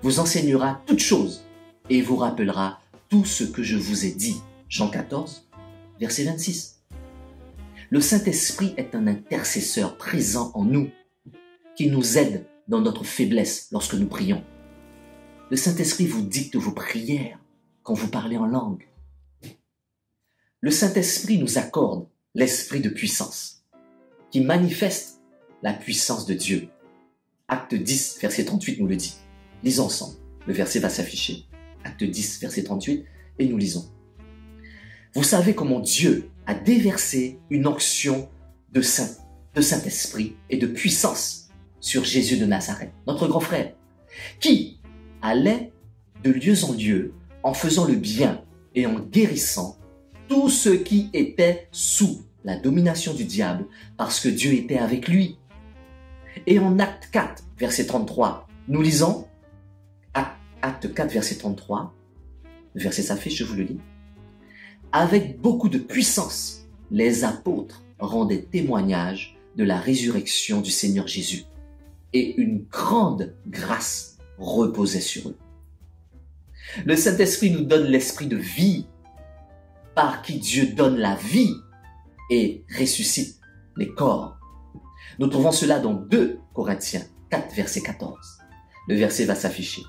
vous enseignera toutes choses et vous rappellera tout ce que je vous ai dit. Jean 14, verset 26. Le Saint-Esprit est un intercesseur présent en nous qui nous aide dans notre faiblesse lorsque nous prions. Le Saint-Esprit vous dicte vos prières quand vous parlez en langue. Le Saint-Esprit nous accorde l'esprit de puissance qui manifeste la puissance de Dieu. Acte 10, verset 38 nous le dit. Lisons ensemble. Le verset va s'afficher. Acte 10, verset 38, et nous lisons. Vous savez comment Dieu a déversé une onction de Saint-Esprit et de puissance sur Jésus de Nazareth, notre grand frère, qui allait de lieu en lieu en faisant le bien et en guérissant tous ceux qui étaient sous la domination du diable parce que Dieu était avec lui. Et en Acte 4, verset 33, nous lisons Acte 4, verset 33, le verset s'affiche, je vous le lis. Avec beaucoup de puissance, les apôtres rendaient témoignage de la résurrection du Seigneur Jésus et une grande grâce reposait sur eux. Le Saint-Esprit nous donne l'esprit de vie par qui Dieu donne la vie et ressuscite les corps. Nous trouvons cela dans 2 Corinthiens 4, verset 14. Le verset va s'afficher.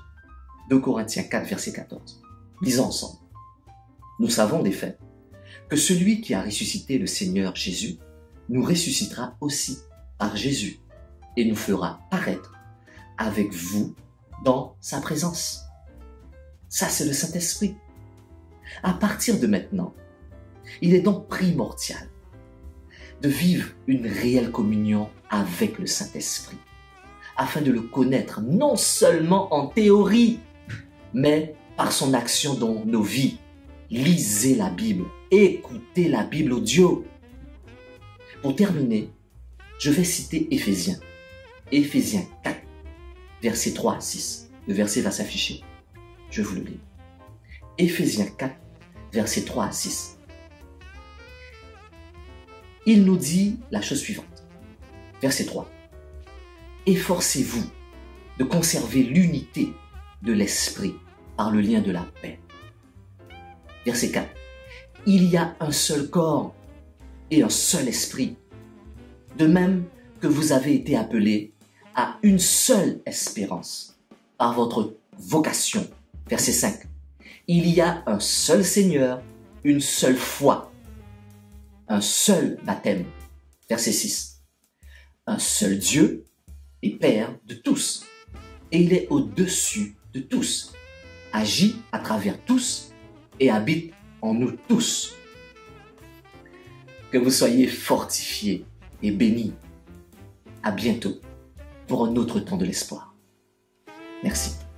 2 Corinthiens 4, verset 14. Lisons ensemble. Nous savons des faits que celui qui a ressuscité le Seigneur Jésus nous ressuscitera aussi par Jésus et nous fera paraître avec vous dans sa présence. Ça, c'est le Saint-Esprit. À partir de maintenant, il est donc primordial de vivre une réelle communion avec le Saint-Esprit, afin de le connaître non seulement en théorie, mais par son action dans nos vies. Lisez la Bible, écoutez la Bible audio. Pour terminer, je vais citer Éphésiens. Éphésiens 4, versets 3 à 6. Le verset va s'afficher. Je vous le lis. Éphésiens 4, versets 3 à 6. Il nous dit la chose suivante. Verset 3. Efforcez-vous de conserver l'unité de l'esprit par le lien de la paix. Verset 4. Il y a un seul corps et un seul esprit, de même que vous avez été appelés à une seule espérance par votre vocation. Verset 5. Il y a un seul Seigneur, une seule foi, un seul baptême. Verset 6. Un seul Dieu et Père de tous, et il est au-dessus de tous, agit à travers tous et habite en nous tous. Que vous soyez fortifiés et bénis. À bientôt pour un autre temps de l'espoir. Merci.